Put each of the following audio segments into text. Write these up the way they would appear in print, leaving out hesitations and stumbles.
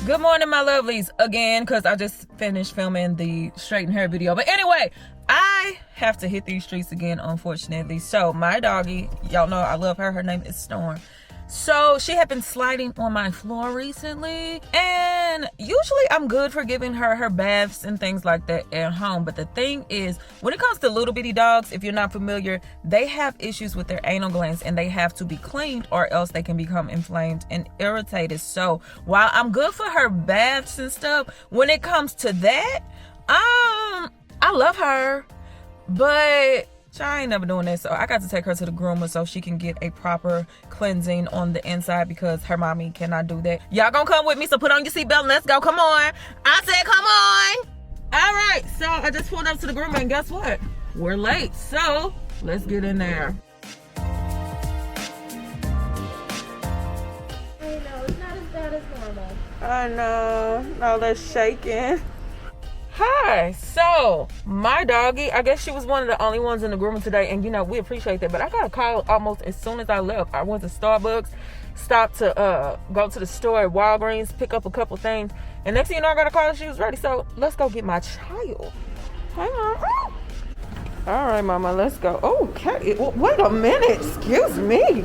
Good morning, my lovelies, again, because I just finished filming the straighten hair video. But anyway, I have to hit these streets again, unfortunately. So my doggy, y'all know I love her. Her name is Storm. So she had been sliding on my floor recently, and usually I'm good for giving her baths and things like that at home. But the thing is, when it comes to little bitty dogs, if you're not familiar, they have issues with their anal glands and they have to be cleaned, or else they can become inflamed and irritated. So while I'm good for her baths and stuff, when it comes to that, I love her, but I ain't never doing that. So I got to take her to the groomer so she can get a proper cleansing on the inside, because her mommy cannot do that. Y'all gonna come with me, so put on your seatbelt and let's go. Come on. I said come on. All right, so I just pulled up to the groomer, and guess what? We're late, so let's get in there. I know, it's not as bad as normal. I know. All that shaking. Hi. So my doggy, I guess she was one of the only ones in the groomer today, and you know, we appreciate that, but I got a call almost as soon as I left. I went to Starbucks, stopped to go to the store at Walgreens, pick up a couple things, and next thing you know, I got a call and she was ready. So let's go get my child. Hang on. All right, mama, let's go. Okay, wait a minute, excuse me.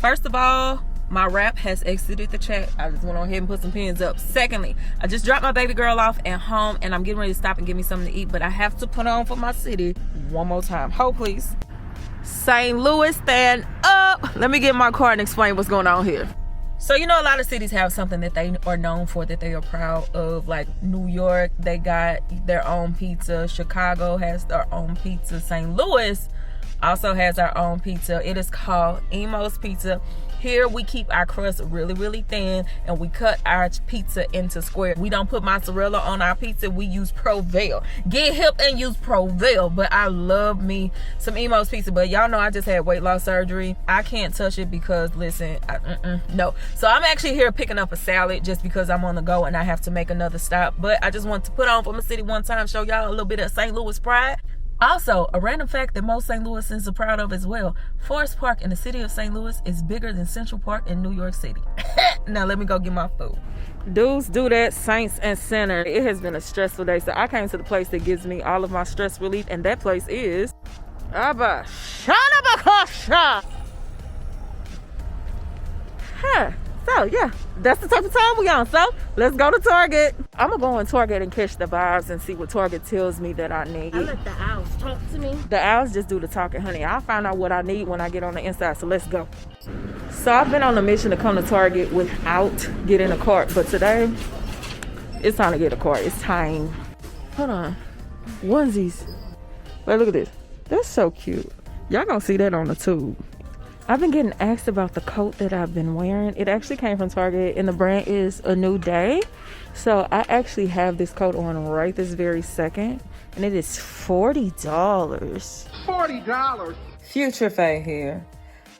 First of all, my rap has exited the chat. I just went on ahead and put some pins up. Secondly, I just dropped my baby girl off at home, and I'm getting ready to stop and get me something to eat, but I have to put on for my city one more time. Hold, please. St. Louis, stand up. Let me get in my car and explain what's going on here. So, you know, a lot of cities have something that they are known for, that they are proud of. Like New York, they got their own pizza. Chicago has their own pizza. St. Louis also has our own pizza. It is called Emo's Pizza. Here we keep our crust really, really thin, and we cut our pizza into squares. We don't put mozzarella on our pizza. We use Provel. Get hip and use Provel. But I love me some Emo's Pizza. But y'all know I just had weight loss surgery. I can't touch it because, listen, no. So I'm actually here picking up a salad just because I'm on the go and I have to make another stop. But I just want to put on for my city one time, show y'all a little bit of St. Louis pride. Also, a random fact that most St. Louisans are proud of as well. Forest Park in the city of St. Louis is bigger than Central Park in New York City. Now let me go get my food. Dudes do that, Saints and Center. It has been a stressful day, so I came to the place that gives me all of my stress relief, and that place is Abba Shanabakasha. So yeah, that's the type of time we on. So let's go to Target. I'm gonna go in Target and catch the vibes and see what Target tells me that I need. I let the owls talk to me. The owls just do the talking, honey. I'll find out what I need when I get on the inside. So let's go. So I've been on a mission to come to Target without getting a cart, but today it's time to get a cart. It's time. Hold on. Onesies. Wait, look at this. That's so cute. Y'all gonna see that on the tube. I've been getting asked about the coat that I've been wearing. It actually came from Target, and the brand is A New Day. So I actually have this coat on right this very second, and it is $40. $40. Future Faye here.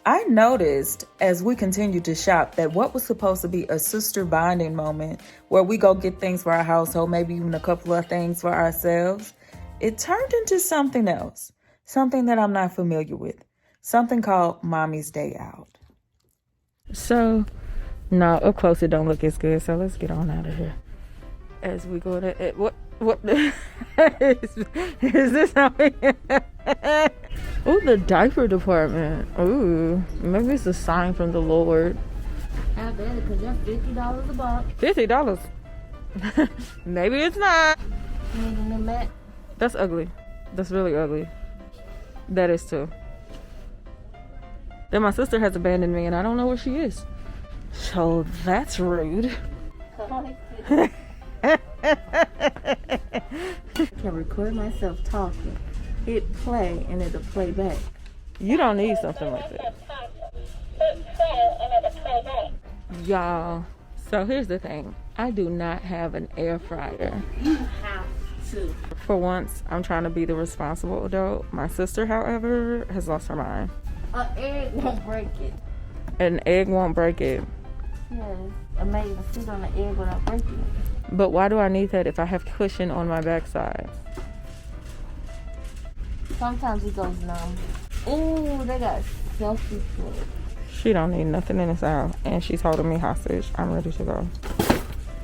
I noticed as we continued to shop that what was supposed to be a sister bonding moment where we go get things for our household, maybe even a couple of things for ourselves, it turned into something else, something that I'm not familiar with. Something called Mommy's Day Out. So, no, up close it don't look as good. So let's get on out of here. As we go to what is this? Ooh, the diaper department. Ooh, maybe it's a sign from the Lord. I bet it, because that's $50 a box. $50? Maybe it's not. That's ugly. That's really ugly. That is too. Then my sister has abandoned me and I don't know where she is. So that's rude. I can record myself talking, hit play, and it'll play back. You don't need something like that. Y'all, so here's the thing. I do not have an air fryer. You have to. For once, I'm trying to be the responsible adult. My sister, however, has lost her mind. An egg won't break it. An egg won't break it. Yes, I made it sit on the egg without breaking it. But why do I need that if I have cushion on my backside? Sometimes it goes numb. Ooh, they got selfie food. She don't need nothing in this house, and she's holding me hostage. I'm ready to go.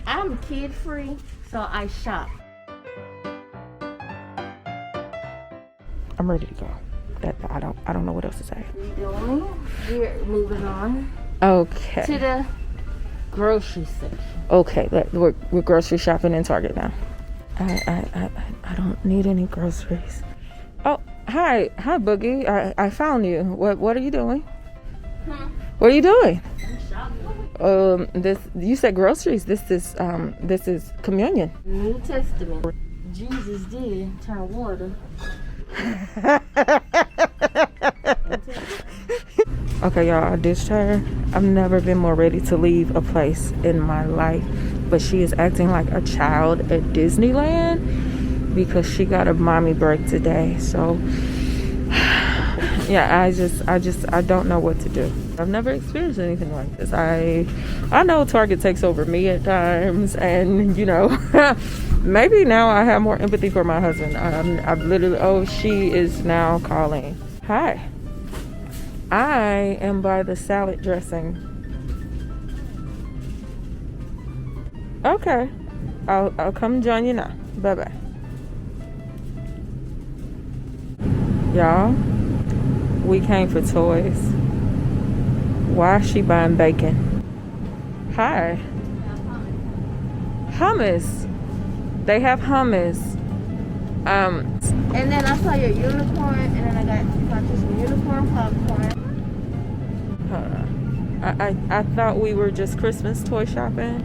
I I'm kid free, so I shop. I'm ready to go. I don't know what else to say. We're moving on Okay. to the grocery section. Okay, we're grocery shopping in Target now. I don't need any groceries. Oh, hi Boogie. I found you. What are you doing? What are you doing? I'm shopping. This, you said groceries. This is communion. New Testament. Jesus did turn water. Okay, y'all, I ditched her. I've never been more ready to leave a place in my life, but she is acting like a child at Disneyland because she got a mommy break today. So yeah, I don't know what to do. I've never experienced anything like this. I know Target takes over me at times, and you know, maybe now I have more empathy for my husband. I've literally, oh, she is now calling. Hi. I am by the salad dressing. Okay. I'll come join you now. Bye-bye. Y'all, we came for toys. Why is she buying bacon? Hi. Hummus. They have hummus. And then I saw your unicorn, and then I got you some unicorn popcorn. Hold on. I thought we were just Christmas toy shopping.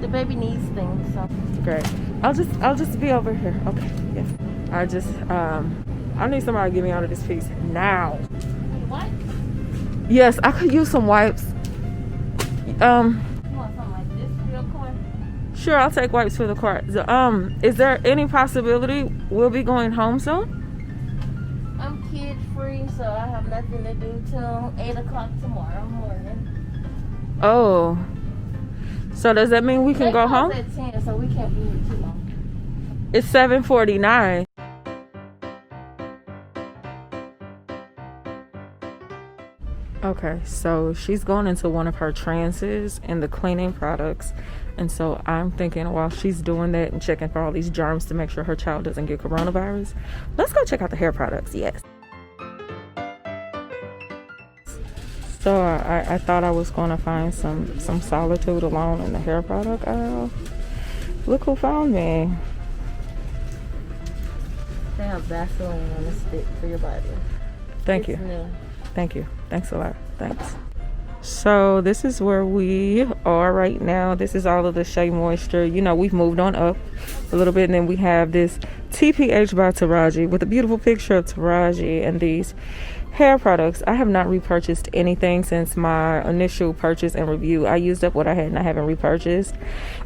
The baby needs things, so. Great. I'll just be over here. Okay. Yes. I need somebody to get me out of this piece now. What? Yes, I could use some wipes. You want something like this for your car? Sure, I'll take wipes for the car. Is there any possibility we'll be going home soon? I'm kid free, so I have nothing to do till 8 o'clock tomorrow morning. Oh. So does that mean we can go home? At 10, so we can't be here too long. It's 7:49. Okay, so she's going into one of her trances in the cleaning products. And so I'm thinking while she's doing that and checking for all these germs to make sure her child doesn't get coronavirus, let's go check out the hair products. Yes. So I thought I was going to find some solitude alone in the hair product aisle. Look who found me. They have Vaseline on the stick for your body. Thank you. New. Thank you. Thanks a lot. Thanks. So this is where we are right now. This is all of the Shea Moisture. You know, we've moved on up a little bit, and then we have this TPH by Taraji with a beautiful picture of Taraji and these hair products. I have not repurchased anything since my initial purchase and review. I used up what I had and I haven't repurchased.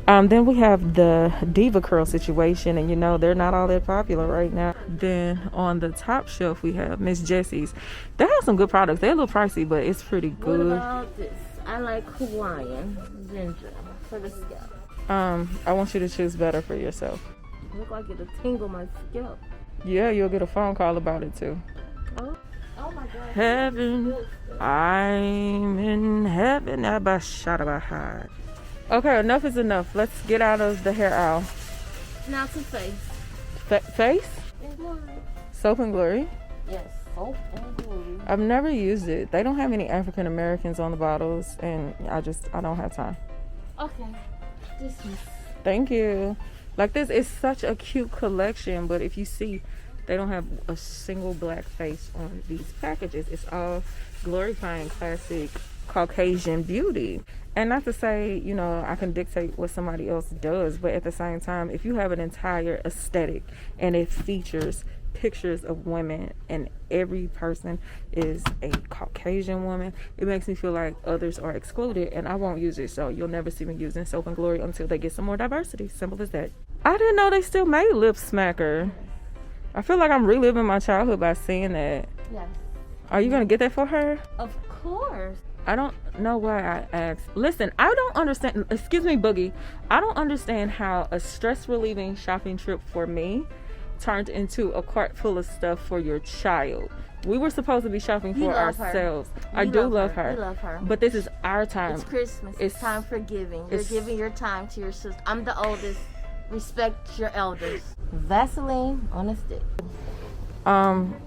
Then we have the Diva Curl situation, and you know they're not all that popular right now. Then on the top shelf we have Miss Jessie's. They have some good products. They're a little pricey, but it's pretty good. What about this? I like Hawaiian ginger for the scalp. I want you to choose better for yourself. Look like it'll tingle my scalp. Yeah, you'll get a phone call about it too. Oh my God. Heaven, I'm in heaven. Okay, enough is enough. Let's get out of the hair aisle. Now to face. Face? And glory. Soap and Glory? Yes, soap and glory. I've never used it. They don't have any African Americans on the bottles, and I don't have time. Okay. Dismiss. Thank you. Like, this is such a cute collection, but if you see, they don't have a single black face on these packages. It's all glorifying classic Caucasian beauty. And not to say, you know, I can dictate what somebody else does, but at the same time, if you have an entire aesthetic and it features pictures of women and every person is a Caucasian woman, it makes me feel like others are excluded, and I won't use it. So you'll never see me using Soap and Glory until they get some more diversity. Simple as that. I didn't know they still made Lip Smacker. I feel like I'm reliving my childhood by seeing that. Yes. Are you gonna get that for her? Of course. I don't know why I asked. Listen, I don't understand. Excuse me, Boogie. I don't understand how a stress relieving shopping trip for me turned into a cart full of stuff for your child. We were supposed to be shopping for ourselves. I do love her. You love her. But this is our time. It's Christmas. It's time for giving. You're giving your time to your sister. I'm the oldest. Respect your elders. Vaseline on a stick.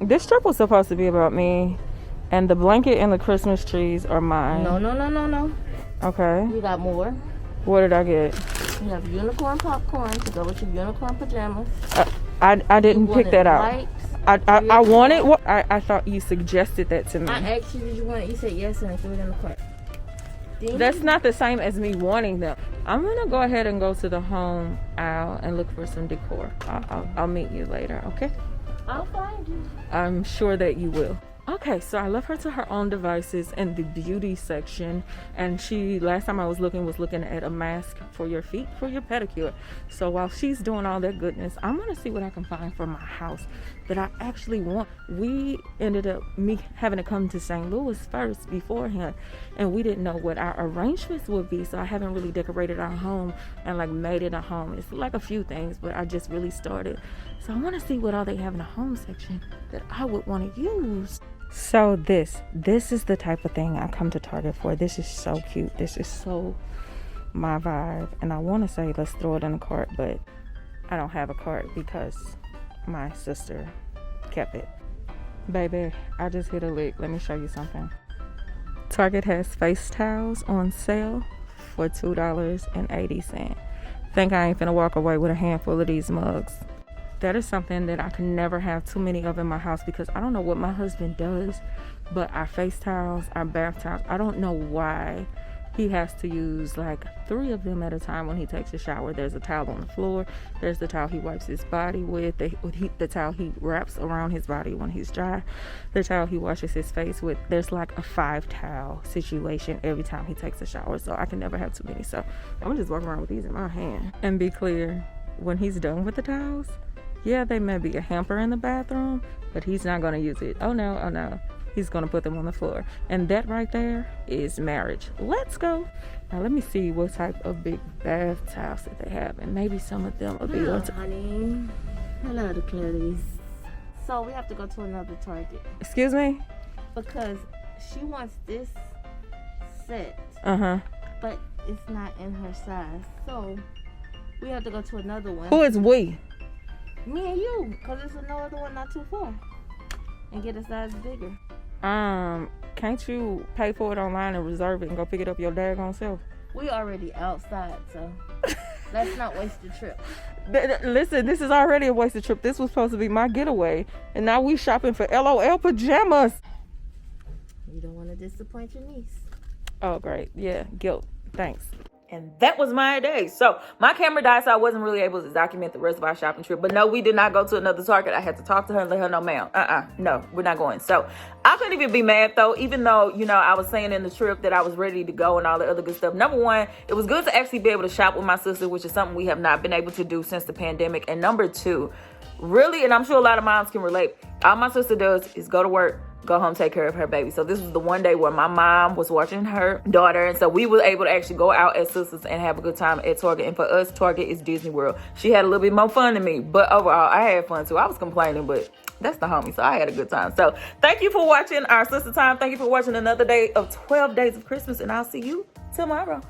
This trip was supposed to be about me, and the blanket and the Christmas trees are mine. No. Okay. You got more. What did I get? You have unicorn popcorn to go with your unicorn pajamas. I didn't pick that out. Wipes. I wanted what I thought you suggested that to me. I asked you, did you want it? You said yes, and I threw it in the cart. That's not the same as me wanting them. I'm gonna go ahead and go to the home aisle and look for some decor. I'll meet you later, okay? I'll find you. I'm sure that you will. Okay, so I left her to her own devices in the beauty section, and she, last time I was looking at a mask for your feet for your pedicure. So while she's doing all that goodness, I'm gonna see what I can find for my house that I actually want. We ended up me having to come to St. Louis first beforehand, and we didn't know what our arrangements would be, so I haven't really decorated our home and like made it a home. It's like a few things, but I just really started. So I want to see what all they have in the home section that I would want to use. So this is the type of thing I come to Target for. This is so cute. This is so my vibe. And I want to say let's throw it in the cart, but I don't have a cart because my sister kept it. Baby, I just hit a lick. Let me show you something. Target has face towels on sale for $2.80. Think I ain't finna walk away with a handful of these mugs. That is something that I can never have too many of in my house because I don't know what my husband does, but our face towels, our bath towels, I don't know why he has to use like 3 of them at a time when he takes a shower. There's a towel on the floor. There's the towel he wipes his body with. The towel he wraps around his body when he's dry. The towel he washes his face with. There's like a 5 towel situation every time he takes a shower. So I can never have too many. So I'm gonna just walk around with these in my hand. And be clear, when he's done with the towels, yeah, they may be a hamper in the bathroom, but he's not gonna use it. Oh no. He's gonna put them on the floor. And that right there is marriage. Let's go. Now let me see what type of big bath towels that they have. And maybe some of them will be Hello, honey. Hello, the Clarice. So we have to go to another Target. Excuse me? Because she wants this set. But it's not in her size. So we have to go to another one. Who is we? Me and you. Because there's another one not too far. And get a size bigger. Can't you pay for it online and reserve it and go pick it up your daggone self? We already outside, so let's not waste the trip. Listen, this is already a wasted trip. This was supposed to be my getaway, and now we shopping for LOL pajamas. You don't want to disappoint your niece. Oh, great. Yeah, guilt. Thanks. And that was my day. So my camera died, so I wasn't really able to document the rest of our shopping trip. But no, we did not go to another Target. I had to talk to her and let her know, ma'am, no, we're not going. So I couldn't even be mad though, even though, you know, I was saying in the trip that I was ready to go and all the other good stuff. Number one, it was good to actually be able to shop with my sister, which is something we have not been able to do since the pandemic. And number two, really, and I'm sure a lot of moms can relate, all my sister does is go to work, go home, take care of her baby. So this was the one day where my mom was watching her daughter, and so we were able to actually go out as sisters and have a good time at Target. And for us, Target is Disney World. She had a little bit more fun than me, but overall I had fun too. I was complaining, but that's the homie, so I had a good time. So thank you for watching our sister time. Thank you for watching another day of 12 days of Christmas, and I'll see you tomorrow.